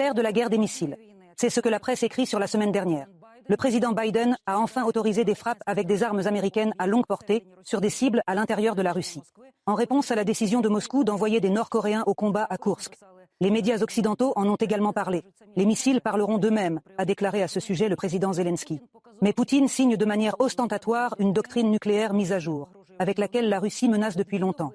l'ère de la guerre des missiles. C'est ce que la presse écrit sur la semaine dernière. Le président Biden a enfin autorisé des frappes avec des armes américaines à longue portée sur des cibles à l'intérieur de la Russie, en réponse à la décision de Moscou d'envoyer des Nord-Coréens au combat à Koursk. Les médias occidentaux en ont également parlé. Les missiles parleront d'eux-mêmes, a déclaré à ce sujet le président Zelensky. Mais Poutine signe de manière ostentatoire une doctrine nucléaire mise à jour, avec laquelle la Russie menace depuis longtemps.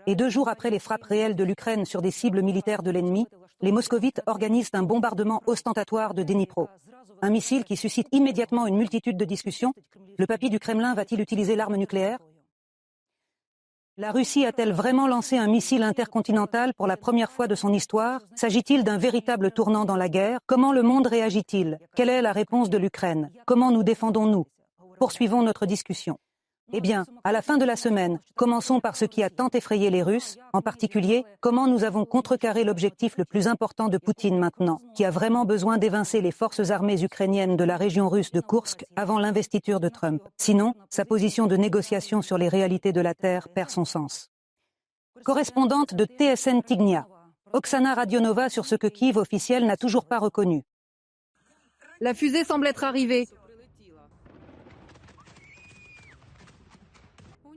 Et 2 jours après les frappes réelles de l'Ukraine sur des cibles militaires de l'ennemi, les moscovites organisent un bombardement ostentatoire de Dnipro. Un missile qui suscite immédiatement une multitude de discussions. Le papy du Kremlin va-t-il utiliser l'arme nucléaire ? La Russie a-t-elle vraiment lancé un missile intercontinental pour la première fois de son histoire ? S'agit-il d'un véritable tournant dans la guerre ? Comment le monde réagit-il ? Quelle est la réponse de l'Ukraine ? Comment nous défendons-nous ? Poursuivons notre discussion. Eh bien, à la fin de la semaine, commençons par ce qui a tant effrayé les Russes, en particulier, comment nous avons contrecarré l'objectif le plus important de Poutine maintenant, qui a vraiment besoin d'évincer les forces armées ukrainiennes de la région russe de Koursk avant l'investiture de Trump. Sinon, sa position de négociation sur les réalités de la Terre perd son sens. Correspondante de TSN Tignia, Oksana Radionova sur ce que Kiev officiel n'a toujours pas reconnu. La fusée semble être arrivée.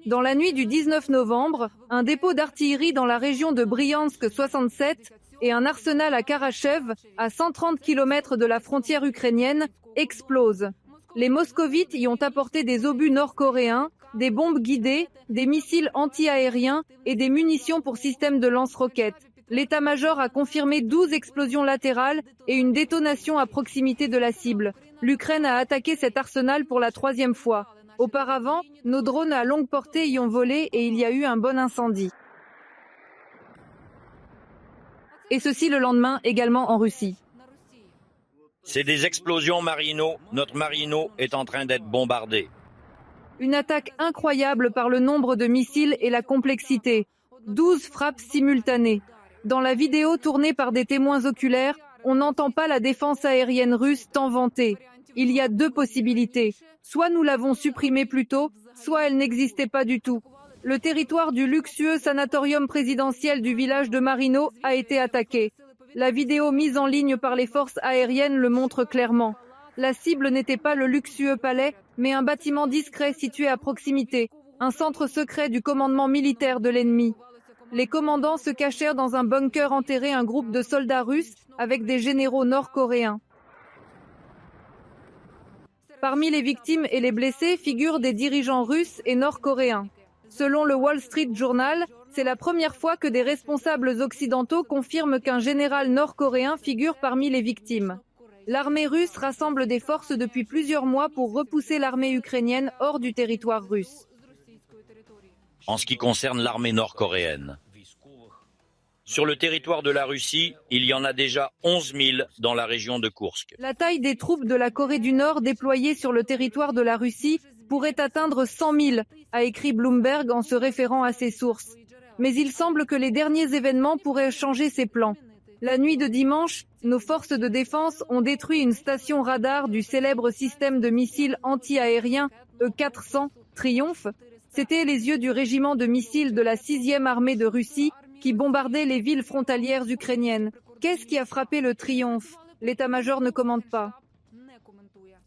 Dans la nuit du 19 novembre, un dépôt d'artillerie dans la région de Bryansk 67 et un arsenal à Karachev, à 130 km de la frontière ukrainienne, explosent. Les moscovites y ont apporté des obus nord-coréens, des bombes guidées, des missiles anti-aériens et des munitions pour systèmes de lance-roquettes. L'état-major a confirmé 12 explosions latérales et une détonation à proximité de la cible. L'Ukraine a attaqué cet arsenal pour la 3e fois. Auparavant, nos drones à longue portée y ont volé et il y a eu un bon incendie. Et ceci le lendemain, également en Russie. C'est des explosions Marino. Notre Marino est en train d'être bombardé. Une attaque incroyable par le nombre de missiles et la complexité. 12 frappes simultanées. Dans la vidéo tournée par des témoins oculaires, on n'entend pas la défense aérienne russe tant vantée. Il y a 2 possibilités. Soit nous l'avons supprimée plus tôt, soit elle n'existait pas du tout. Le territoire du luxueux sanatorium présidentiel du village de Marino a été attaqué. La vidéo mise en ligne par les forces aériennes le montre clairement. La cible n'était pas le luxueux palais, mais un bâtiment discret situé à proximité, un centre secret du commandement militaire de l'ennemi. Les commandants se cachèrent dans un bunker enterré un groupe de soldats russes avec des généraux nord-coréens. Parmi les victimes et les blessés figurent des dirigeants russes et nord-coréens. Selon le Wall Street Journal, c'est la première fois que des responsables occidentaux confirment qu'un général nord-coréen figure parmi les victimes. L'armée russe rassemble des forces depuis plusieurs mois pour repousser l'armée ukrainienne hors du territoire russe. En ce qui concerne l'armée nord-coréenne, sur le territoire de la Russie, il y en a déjà 11 000 dans la région de Koursk. La taille des troupes de la Corée du Nord déployées sur le territoire de la Russie pourrait atteindre 100 000, a écrit Bloomberg en se référant à ses sources. Mais il semble que les derniers événements pourraient changer ces plans. La nuit de dimanche, nos forces de défense ont détruit une station radar du célèbre système de missiles anti-aériens E-400 Triomphe. C'étaient les yeux du régiment de missiles de la 6e armée de Russie qui bombardait les villes frontalières ukrainiennes. Qu'est-ce qui a frappé le Triomphe ? L'état-major ne commente pas.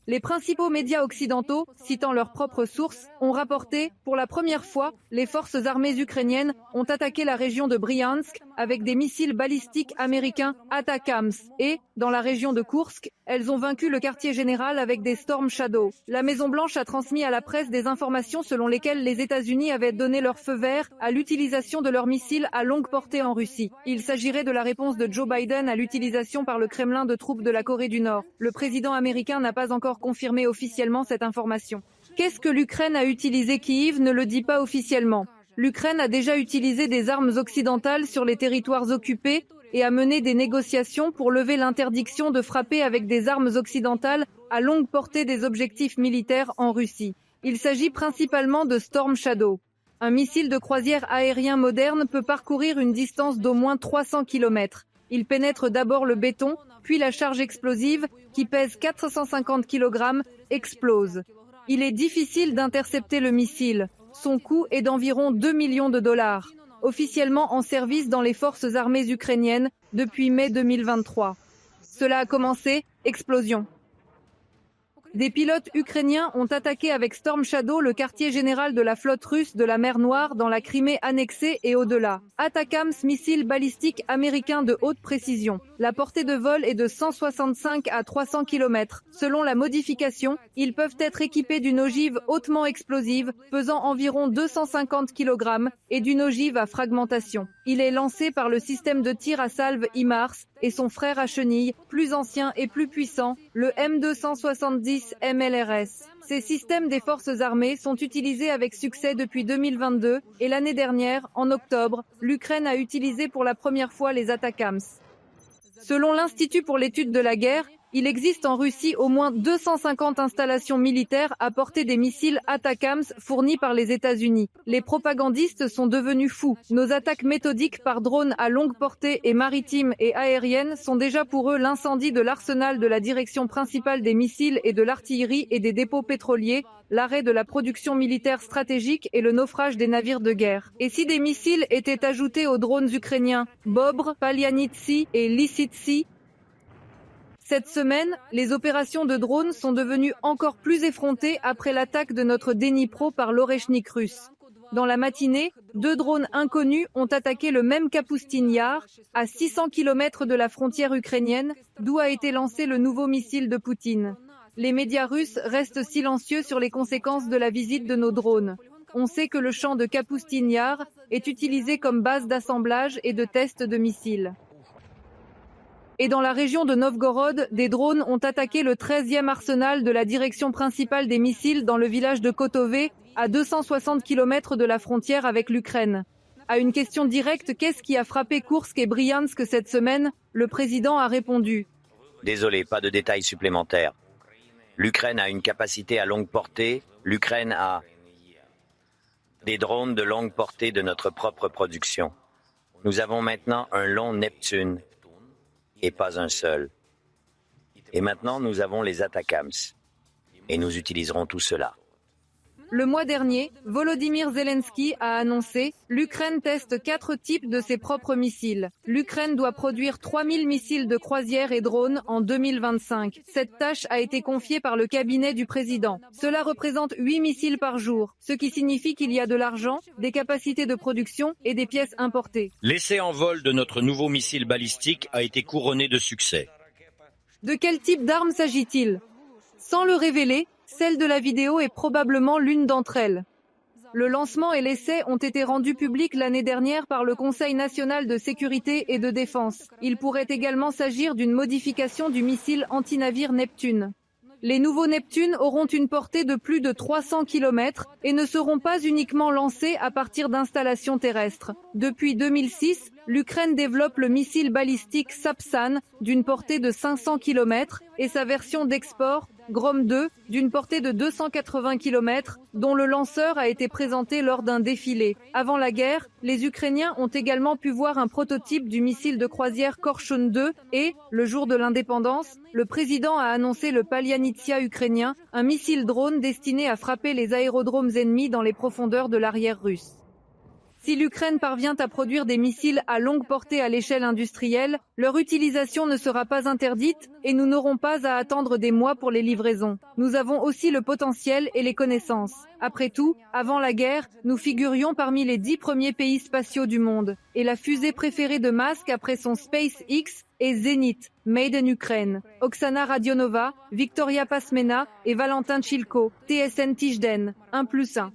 Les principaux médias occidentaux, citant leurs propres sources, ont rapporté, pour la première fois, les forces armées ukrainiennes ont attaqué la région de Bryansk avec des missiles balistiques américains Atacams et, dans la région de Koursk, elles ont vaincu le quartier général avec des Storm Shadow. La Maison-Blanche a transmis à la presse des informations selon lesquelles les États-Unis avaient donné leur feu vert à l'utilisation de leurs missiles à longue portée en Russie. Il s'agirait de la réponse de Joe Biden à l'utilisation par le Kremlin de troupes de la Corée du Nord. Le président américain n'a pas encore confirmé officiellement cette information. Qu'est-ce que l'Ukraine a utilisé? Kyiv ne le dit pas officiellement. L'Ukraine a déjà utilisé des armes occidentales sur les territoires occupés et a mené des négociations pour lever l'interdiction de frapper avec des armes occidentales à longue portée des objectifs militaires en Russie. Il s'agit principalement de Storm Shadow. Un missile de croisière aérien moderne peut parcourir une distance d'au moins 300 km. Il pénètre d'abord le béton, puis la charge explosive, qui pèse 450 kg, explose. Il est difficile d'intercepter le missile. Son coût est d'environ 2 millions de dollars. Officiellement en service dans les forces armées ukrainiennes depuis mai 2023. Cela a commencé, explosion. Des pilotes ukrainiens ont attaqué avec Storm Shadow le quartier général de la flotte russe de la mer Noire dans la Crimée annexée et au-delà. ATACMS, missile balistique américain de haute précision. La portée de vol est de 165 à 300 km. Selon la modification, ils peuvent être équipés d'une ogive hautement explosive, pesant environ 250 kg, et d'une ogive à fragmentation. Il est lancé par le système de tir à salve HIMARS et son frère à chenilles, plus ancien et plus puissant, le M270 MLRS. Ces systèmes des forces armées sont utilisés avec succès depuis 2022 et l'année dernière, en octobre, l'Ukraine a utilisé pour la première fois les ATACMS. Selon l'Institut pour l'étude de la guerre, il existe en Russie au moins 250 installations militaires à portée des missiles ATACMS fournis par les États-Unis. Les propagandistes sont devenus fous. Nos attaques méthodiques par drone à longue portée et maritimes et aériennes sont déjà pour eux l'incendie de l'arsenal de la direction principale des missiles et de l'artillerie et des dépôts pétroliers, l'arrêt de la production militaire stratégique et le naufrage des navires de guerre. Et si des missiles étaient ajoutés aux drones ukrainiens, Bobr, Palyannitsi et Lysitsi? Cette semaine, les opérations de drones sont devenues encore plus effrontées après l'attaque de notre Dnipro par l'Orechnik russe. Dans la matinée, 2 drones inconnus ont attaqué le même Kapustin Yar, à 600 km de la frontière ukrainienne, d'où a été lancé le nouveau missile de Poutine. Les médias russes restent silencieux sur les conséquences de la visite de nos drones. On sait que le champ de Kapustin Yar est utilisé comme base d'assemblage et de test de missiles. Et dans la région de Novgorod, des drones ont attaqué le 13e arsenal de la direction principale des missiles dans le village de Kotové, à 260 km de la frontière avec l'Ukraine. À une question directe, qu'est-ce qui a frappé Koursk et Bryansk cette semaine, le président a répondu. Désolé, pas de détails supplémentaires. L'Ukraine a une capacité à longue portée, l'Ukraine a des drones de longue portée de notre propre production. Nous avons maintenant un long Neptune. Et pas un seul. Et maintenant, nous avons les ATACMS. Et nous utiliserons tout cela. Le mois dernier, Volodymyr Zelensky a annoncé « L'Ukraine teste 4 types de ses propres missiles. L'Ukraine doit produire 3000 missiles de croisière et drones en 2025. Cette tâche a été confiée par le cabinet du président. Cela représente 8 missiles par jour, ce qui signifie qu'il y a de l'argent, des capacités de production et des pièces importées. » L'essai en vol de notre nouveau missile balistique a été couronné de succès. De quel type d'arme s'agit-il? Sans le révéler, celle de la vidéo est probablement l'une d'entre elles. Le lancement et l'essai ont été rendus publics l'année dernière par le Conseil national de sécurité et de défense. Il pourrait également s'agir d'une modification du missile anti-navire Neptune. Les nouveaux Neptunes auront une portée de plus de 300 km et ne seront pas uniquement lancés à partir d'installations terrestres. Depuis 2006, l'Ukraine développe le missile balistique Sapsan d'une portée de 500 km et sa version d'export, Grom 2, d'une portée de 280 km, dont le lanceur a été présenté lors d'un défilé. Avant la guerre, les Ukrainiens ont également pu voir un prototype du missile de croisière Korchun 2 et, le jour de l'indépendance, le président a annoncé le Palyannitsia ukrainien, un missile drone destiné à frapper les aérodromes ennemis dans les profondeurs de l'arrière russe. Si l'Ukraine parvient à produire des missiles à longue portée à l'échelle industrielle, leur utilisation ne sera pas interdite et nous n'aurons pas à attendre des mois pour les livraisons. Nous avons aussi le potentiel et les connaissances. Après tout, avant la guerre, nous figurions parmi les 10 premiers pays spatiaux du monde. Et la fusée préférée de Musk après son SpaceX est Zenit, Made in Ukraine. Oksana Radionova, Victoria Pasmena et Valentin Chilko, TSN Tijden, 1+1.